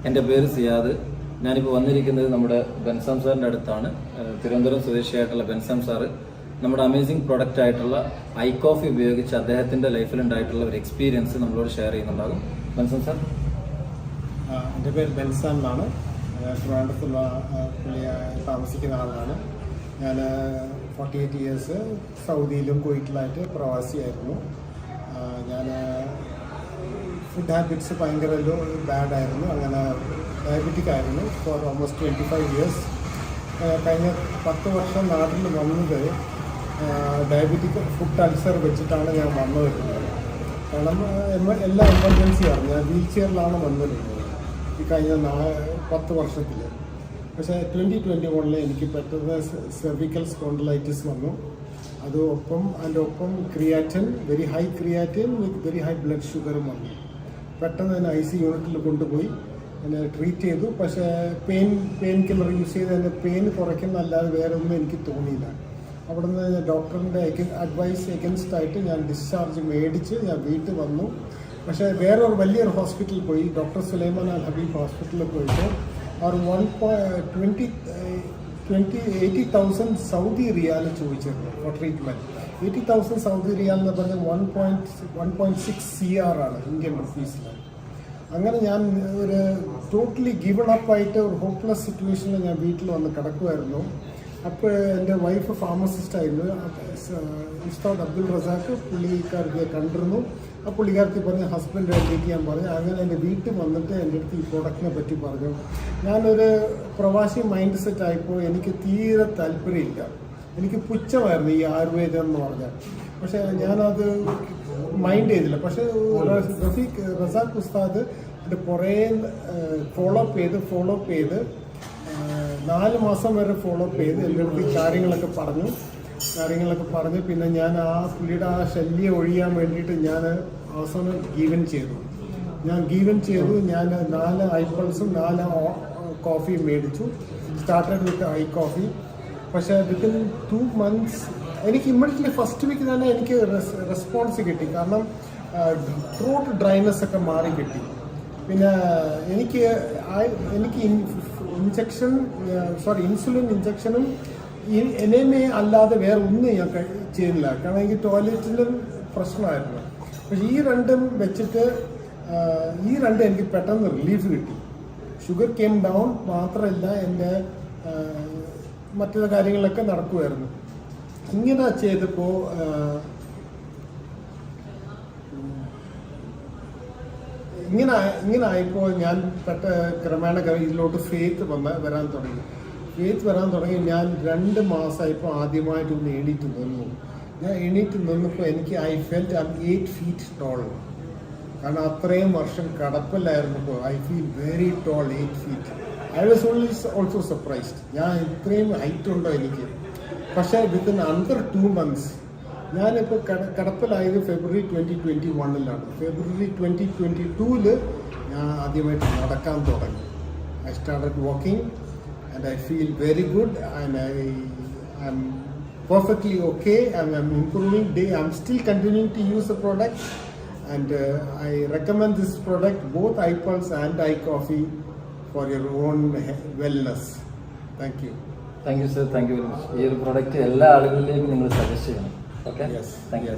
എൻ്റെ പേര് സിയാദ്. ഞാനിപ്പോൾ വന്നിരിക്കുന്നത് നമ്മുടെ ബെൻസാം സാറിൻ്റെ അടുത്താണ്. തിരുവനന്തപുരം സ്വദേശിയായിട്ടുള്ള ബെൻസാം സാറ് നമ്മുടെ അമേസിംഗ് പ്രൊഡക്റ്റ് ആയിട്ടുള്ള ഐ കോഫി ഉപയോഗിച്ച് അദ്ദേഹത്തിൻ്റെ ലൈഫിലുണ്ടായിട്ടുള്ള ഒരു എക്സ്പീരിയൻസ് നമ്മളോട് ഷെയർ ചെയ്യുന്നുണ്ടാകും. ബെൻസാം സാർ. എൻ്റെ പേര് ബെൻസാം എന്നാണ്. ട്രിവാൻഡ്രത്തുള്ള താമസിക്കുന്ന ആളാണ്. ഞാൻ 48 ഇയേഴ്സ് സൗദിയിലും കുവൈറ്റിലായിട്ട് പ്രവാസിയായിരുന്നു. ഞാൻ ഫുഡ് ഹാബിറ്റ്സ് ഭയങ്കര ബാഡായിരുന്നു. അങ്ങനെ ഡയബറ്റിക് ആയിരുന്നു ഫോർ ഓൾമോസ്റ്റ് 25 ഇയേഴ്സ്. കഴിഞ്ഞ 10 വർഷം നാട്ടിൽ വന്നത് ഡയബറ്റിക് ഫുഡ് അൾസർ വെച്ചിട്ടാണ് ഞാൻ വന്നത്. കാരണം എല്ലാ എമർജൻസിയാണ്. ഞാൻ വീൽ ചെയറിലാണ് വന്നിരുന്നത് ഈ കഴിഞ്ഞ 10 വർഷത്തിൽ. പക്ഷേ 2021 എനിക്ക് പെട്ടെന്ന് സെർവിക്കൽ സ്പോണ്ടിലൈറ്റിസ് വന്നു. അതിൻ്റെ ഒപ്പം creatine, very high creatine with very high blood ഷുഗറും വന്നു. പെട്ടെന്ന് തന്നെ IC യൂണിറ്റിൽ കൊണ്ടുപോയി എന്നെ ട്രീറ്റ് ചെയ്തു. പക്ഷേ പെയിൻ കില്ലർ യൂസ് ചെയ്ത് എൻ്റെ പെയിൻ കുറയ്ക്കുന്നല്ലാതെ വേറെ ഒന്നും എനിക്ക് തോന്നിയില്ല. അവിടെ നിന്ന് ഡോക്ടറിൻ്റെ അഡ്വൈസ് എഗൻസ്റ്റ് ആയിട്ട് ഞാൻ ഡിസ്ചാർജ് മേടിച്ച് ഞാൻ വീട്ടിൽ വന്നു. പക്ഷേ വേറൊരു വലിയൊരു ഹോസ്പിറ്റലിൽ പോയി, ഡോക്ടർ സുലൈമാൻ അൽ ഹബീബ് ഹോസ്പിറ്റലിൽ പോയിട്ട് അവർ 80,000 സൗദി റിയാൽ ചോദിച്ചിരുന്നു ഫോർ ട്രീറ്റ്മെൻറ്റ്. 80,000 സൗദി റിയാൽ എന്ന് പറഞ്ഞാൽ 1.6 CR ആണ് ഇന്ത്യൻ റുപ്പീസിൽ. അങ്ങനെ ഞാൻ ഒരു ടോട്ടലി ഗിവൺ അപ്പായിട്ട് ഒരു ഹോപ്പ്ലെസ് സിറ്റുവേഷനിൽ ഞാൻ വീട്ടിൽ വന്ന് കിടക്കുമായിരുന്നു. അപ്പോൾ എൻ്റെ വൈഫ് ഫാർമസിസ്റ്റായിരുന്നു. ഉസ്താദ് അബ്ദുൾ റസാഖ് പുള്ളിക്കാർക്ക് കണ്ടിരുന്നു. ആ പുള്ളിക്കാർക്ക് പറഞ്ഞ് ഹസ്ബൻഡ് മീറ്റ് ചെയ്യാൻ പറഞ്ഞു. അങ്ങനെ എൻ്റെ വീട്ടിൽ വന്നിട്ട് എൻ്റെ അടുത്ത് ഈ പ്രോഡക്റ്റിനെ പറ്റി പറഞ്ഞു. ഞാനൊരു പ്രവാസി മൈൻഡ് സെറ്റ് ആയപ്പോൾ എനിക്ക് തീരെ താല്പര്യമില്ല. എനിക്ക് പുച്ഛമായിരുന്നു ഈ ആയുർവേദം എന്ന് പറഞ്ഞാൽ. പക്ഷേ ഞാനത് മൈൻഡ് ചെയ്തില്ല. പക്ഷേ റസാഖ് ഉസ്താദ് എൻ്റെ കുറേ ഫോളോ അപ്പ് ചെയ്ത് 4 മാസം വരെ ഫോളോ അപ്പ് ചെയ്ത് എൻ്റെ അടുത്ത് കാര്യങ്ങളൊക്കെ പറഞ്ഞു. പിന്നെ ഞാൻ ആ പുള്ളിയുടെ ആ ശല്യം ഒഴിയാൻ വേണ്ടിയിട്ട് ഞാൻ അവസാനം ഗീവൻ ചെയ്തു. ഞാൻ 4 ഐപ്പിൾസും 4 കോഫിയും മേടിച്ചു. Started with I coffee. പക്ഷേ വിത്തിൻ 2 months എനിക്ക് ഇമ്മീഡിയറ്റ്ലി ഫസ്റ്റ് വീക്ക് തന്നെ എനിക്ക് റെസ്പോൺസ് കിട്ടി. കാരണം ത്രോട്ട് ഡ്രൈനെസ് ഒക്കെ മാറി കിട്ടി. പിന്നെ എനിക്ക് ഇൻസുലിൻ ഇഞ്ചക്ഷനും എന്നെ അല്ലാതെ വേറെ ഒന്നും ഞാൻ ചെയ്യുന്നില്ല. കാരണം എനിക്ക് ടോയ്ലറ്റിലും പ്രശ്നമായിരുന്നു. പക്ഷെ ഈ രണ്ടും വെച്ചിട്ട് എനിക്ക് പെട്ടെന്ന് റിലീഫ് കിട്ടി. ഷുഗർ കെയിം ഡൗൺ മാത്രമല്ല, എൻ്റെ മറ്റുള്ള കാര്യങ്ങളൊക്കെ നടക്കുമായിരുന്നു. ഇങ്ങനെ ചെയ്തപ്പോൾ ഇങ്ങനെ ആയപ്പോൾ ഞാൻ ക്രമേണ ഇതിലോട്ട് ഫെയ്ത്ത് വരാൻ തുടങ്ങി. ഞാൻ 2 മാസമായപ്പോൾ ആദ്യമായിട്ടൊന്ന് എണീറ്റ് നിന്നു. ഞാൻ എണീറ്റ് നിന്നപ്പോൾ എനിക്ക് I felt I 8 feet tall. കാരണം അത്രയും വർഷം കടപ്പിലായിരുന്നപ്പോൾ I feel very tall, 8 feet. I was also surprised. ഞാൻ ഇത്രയും ഹൈറ്റ് ഉണ്ടോ എനിക്ക്. പക്ഷേ വിത്തിൻ അണ്ടർ 2 months ഞാനിപ്പോൾ കടപ്പിലായത് ഫെബ്രുവരി 2021 ഫെബ്രുവരി 2022 ഞാൻ ആദ്യമായിട്ട് നടക്കാൻ തുടങ്ങി. I started walking and I feel very good, and I'm perfectly okay. I'm improving day. I'm still continuing to use the product, and I recommend this product, both iPulse and iCoffee, for your own wellness. Thank you. Thank you, sir. Thank you very much. ഈ ഒരു product എല്ലാ ആളുകളിലേക്കും നിങ്ങൾ suggest ചെയ്യണം. Okay, Yes. Thank you.